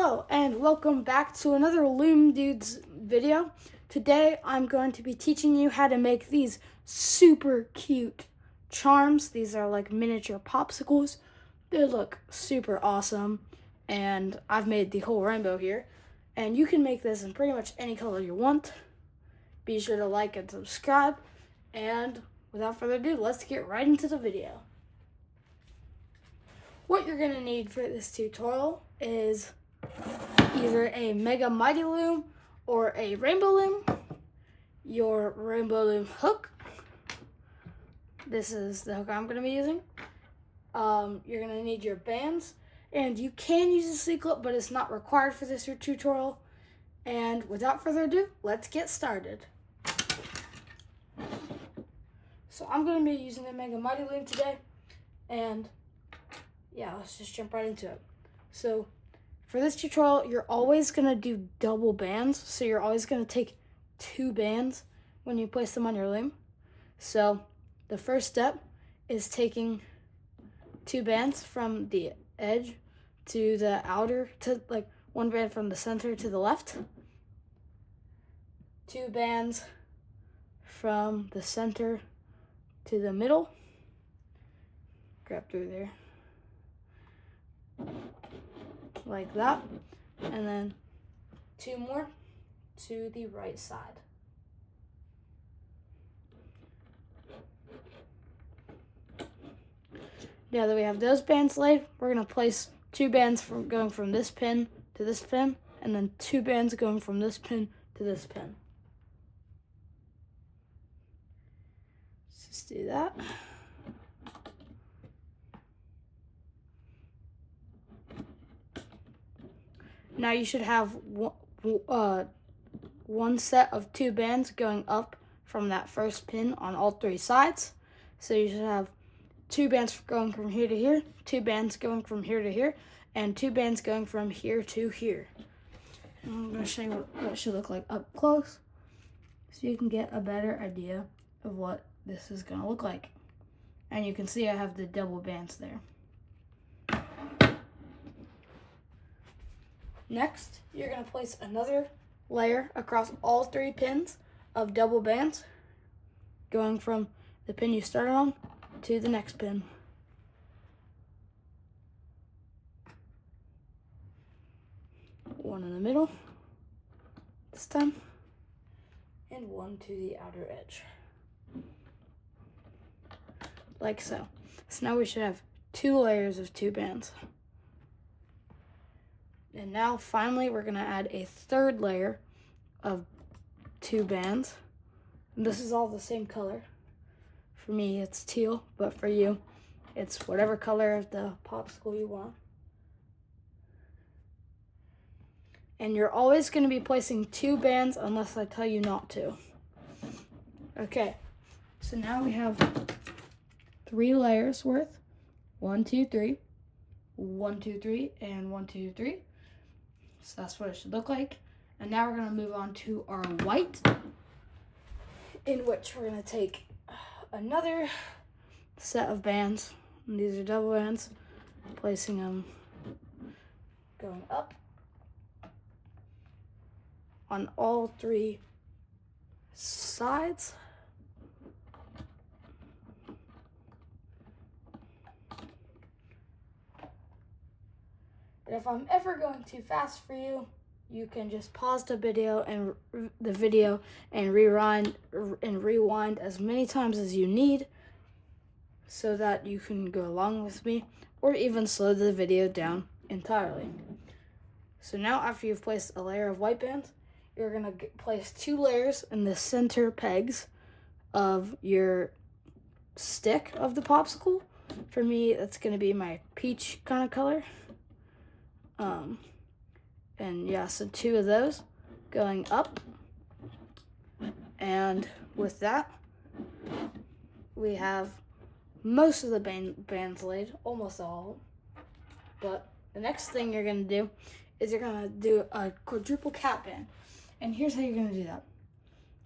Hello and welcome back to another Loom Dudes video. Today I'm going to be teaching you how to make these super cute charms. These are like miniature popsicles. They look super awesome and I've made the whole rainbow here. And you can make this in pretty much any color you want. Be sure to like and subscribe. And without further ado, let's get right into the video. What you're gonna need for this tutorial is either a Mega Mighty Loom or a Rainbow Loom, your Rainbow Loom hook. This is the hook I'm gonna be using. You're gonna need your bands, and you can use a C-clip, but it's not required for this tutorial. And without further ado, let's get started. So I'm gonna be using the Mega Mighty Loom today, and yeah, let's just jump right into it. So for this tutorial, you're always gonna do double bands. So you're always gonna take 2 bands when you place them on your loom. So the first step is taking 2 bands from the edge to the outer, to like 1 band from the center to the left. 2 bands from the center to the middle. Grab through there. Like that, and then 2 more to the right side. Now that we have those bands laid, we're going to place 2 bands going from this pin to this pin, and then 2 bands going from this pin to this pin. Let's just do that. Now you should have one set of 2 bands going up from that first pin on all 3 sides. So you should have 2 bands going from here to here, 2 bands going from here to here, and 2 bands going from here to here. And I'm going to show you what it should look like up close so you can get a better idea of what this is going to look like. And you can see I have the double bands there. Next, you're going to place another layer across all 3 pins of double bands, going from the pin you started on to the next pin. One in the middle this time, and 1 to the outer edge. Like so. So now we should have 2 layers of 2 bands. And now, finally, we're going to add a 3rd layer of 2 bands. And this is all the same color. For me, it's teal, but for you, it's whatever color of the popsicle you want. And you're always going to be placing 2 bands unless I tell you not to. Okay, so now we have 3 layers worth. 1, 2, 3. 1, 2, 3, and 1, 2, 3. So that's what it should look like. And now we're going to move on to our white, in which we're going to take another set of bands. And these are double bands, placing them going up on all 3 sides. And if I'm ever going too fast for you, you can just pause the video and rewind as many times as you need so that you can go along with me, or even slow the video down entirely. So now, after you've placed a layer of white bands, you're going to place 2 layers in the center pegs of your stick of the popsicle. For me, that's going to be my peach kind of color. And yeah, so 2 of those going up. And with that, we have most of the bands laid, almost all. But the next thing you're going to do is you're going to do a quadruple cap band. And here's how you're going to do that.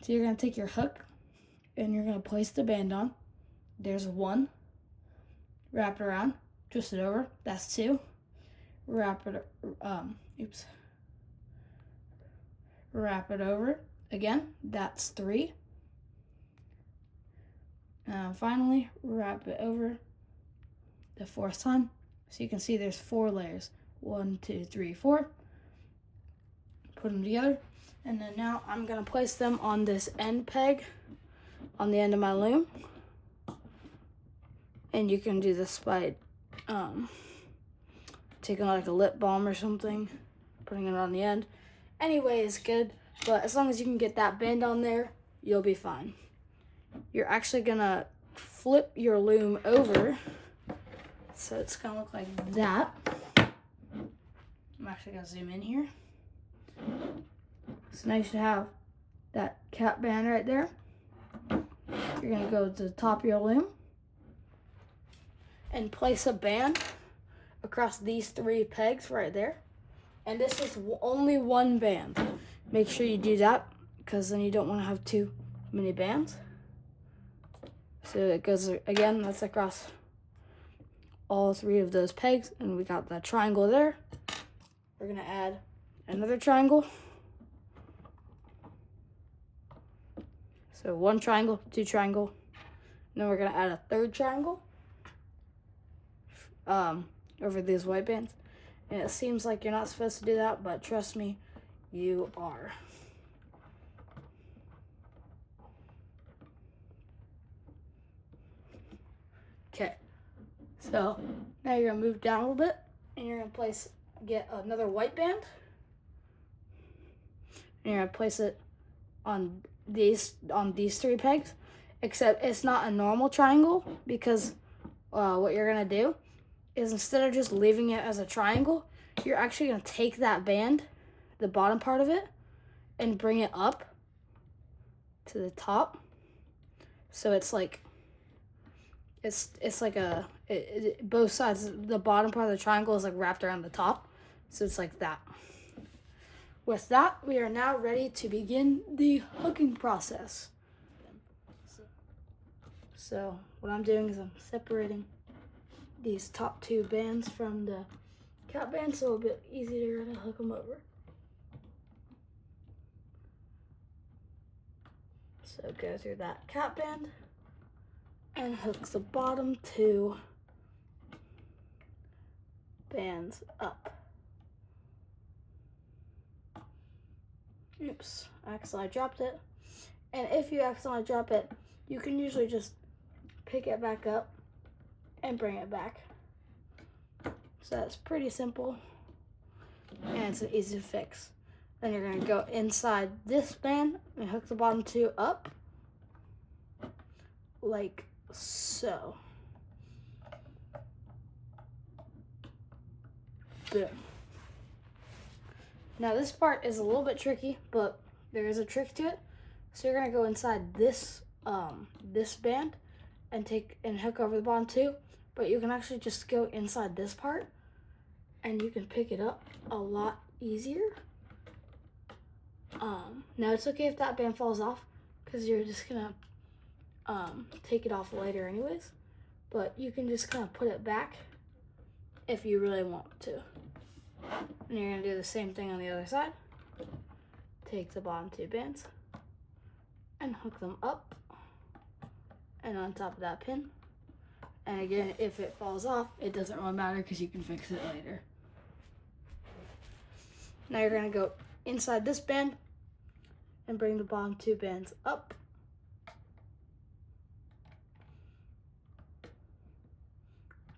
So you're going to take your hook and you're going to place the band on. There's 1. Wrap it around, twist it over. That's 2. wrap it over again. That's 3. Finally, wrap it over the 4th time. So you can see there's 4 layers. 1, 2, 3, 4. Put them together. And then now I'm gonna place them on this end peg on the end of my loom. And you can do this by taking like a lip balm or something, putting it on the end. Any way is good, but as long as you can get that band on there, you'll be fine. You're actually gonna flip your loom over, so it's gonna look like that. I'm actually gonna zoom in here. It's nice to have that cap band right there. You're gonna go to the top of your loom and place a band across these 3 pegs right there. And this is only 1 band. Make sure you do that, because then you don't want to have too many bands. So it goes, again, that's across all 3 of those pegs, and we got that triangle there. We're gonna add another triangle. So 1 triangle, 2 triangle, and then we're gonna add a 3rd triangle over these white bands. And it seems like you're not supposed to do that, but trust me, you are. Okay, so now you're gonna move down a little bit, and you're gonna get another white band, and you're gonna place it on these 3 pegs, except it's not a normal triangle, because what you're gonna do is, instead of just leaving it as a triangle, you're actually gonna take that band, the bottom part of it, and bring it up to the top. So it's like, it's like both sides, the bottom part of the triangle is like wrapped around the top. So it's like that. With that, we are now ready to begin the hooking process. So what I'm doing is I'm separating these top 2 bands from the cap band, so it'll be easier to hook them over. So go through that cap band and hook the bottom 2 bands up. Oops, I accidentally dropped it. And if you accidentally drop it, you can usually just pick it back up and bring it back. So that's pretty simple, and it's an easy fix. Then you're gonna go inside this band and hook the bottom 2 up, like so. Boom. Now this part is a little bit tricky, but there is a trick to it. So you're gonna go inside this this band and hook over the bottom 2, but you can actually just go inside this part and you can pick it up a lot easier. Now it's okay if that band falls off, because you're just gonna take it off later anyways, but you can just kind of put it back if you really want to. And you're gonna do the same thing on the other side. Take the bottom 2 bands and hook them up and on top of that pin. And again, if it falls off, it doesn't really matter, because you can fix it later. Now you're gonna go inside this band and bring the bottom 2 bands up.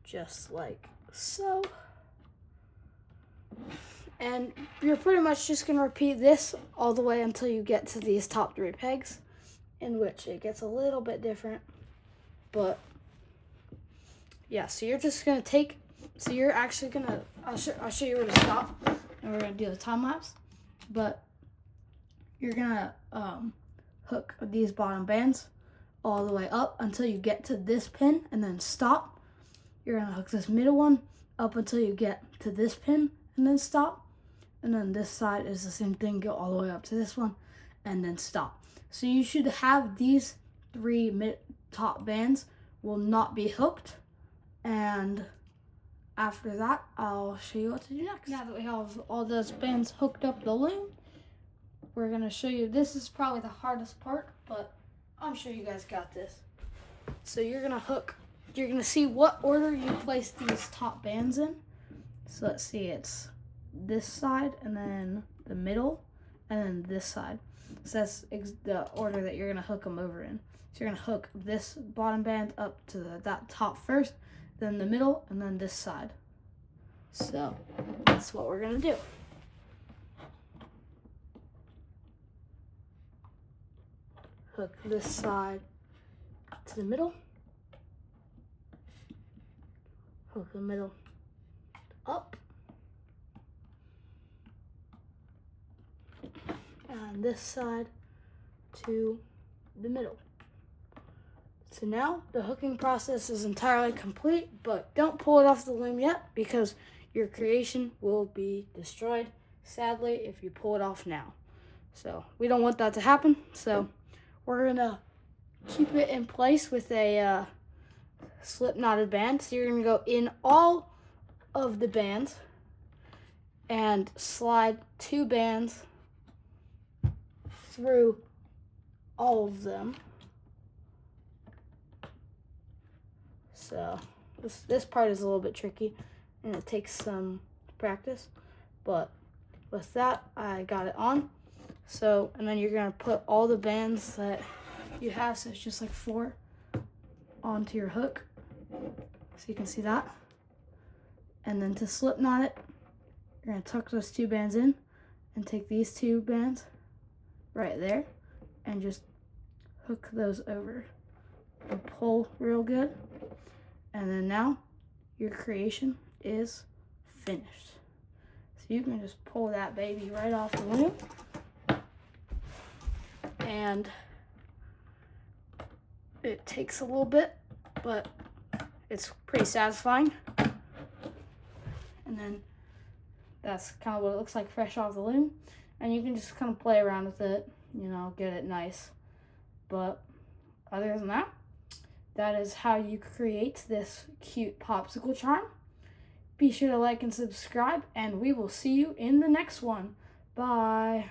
Just like so. And you're pretty much just gonna repeat this all the way until you get to these top 3 pegs, in which it gets a little bit different, but yeah. So you're just gonna you're actually gonna, I'll show you where to stop, and we're gonna do the time lapse, but you're gonna hook these bottom bands all the way up until you get to this pin, and then stop. You're gonna hook this middle one up until you get to this pin, and then stop. And then this side is the same thing, go all the way up to this one, and then stop. So you should have these 3 top bands will not be hooked, and after that, I'll show you what to do next. Now that we have all those bands hooked up the loom, we're gonna show you, this is probably the hardest part, but I'm sure you guys got this. So you're gonna see what order you place these top bands in. So let's see, it's this side and then the middle and then this side. So that's the order that you're gonna hook them over in. So you're gonna hook this bottom band up to that top first, then the middle, and then this side. So that's what we're gonna do. Hook this side to the middle. Hook the middle up. And this side to the middle. So now the hooking process is entirely complete, but don't pull it off the loom yet because your creation will be destroyed, sadly, if you pull it off now. So we don't want that to happen. So we're gonna keep it in place with a slip knotted band. So you're gonna go in all of the bands and slide 2 bands through all of them. So this part is a little bit tricky and it takes some practice, but with that I got it on. So, and then you're gonna put all the bands that you have, so it's just like 4, onto your hook, so you can see that. And then to slip knot it, you're gonna tuck those 2 bands in and take these 2 bands right there and just hook those over and pull real good. And then now your creation is finished. So you can just pull that baby right off the loom. And it takes a little bit, but it's pretty satisfying. And then that's kind of what it looks like fresh off the loom. And you can just kind of play around with it, you know, get it nice. But other than that, that is how you create this cute popsicle charm. Be sure to like and subscribe, and we will see you in the next one. Bye.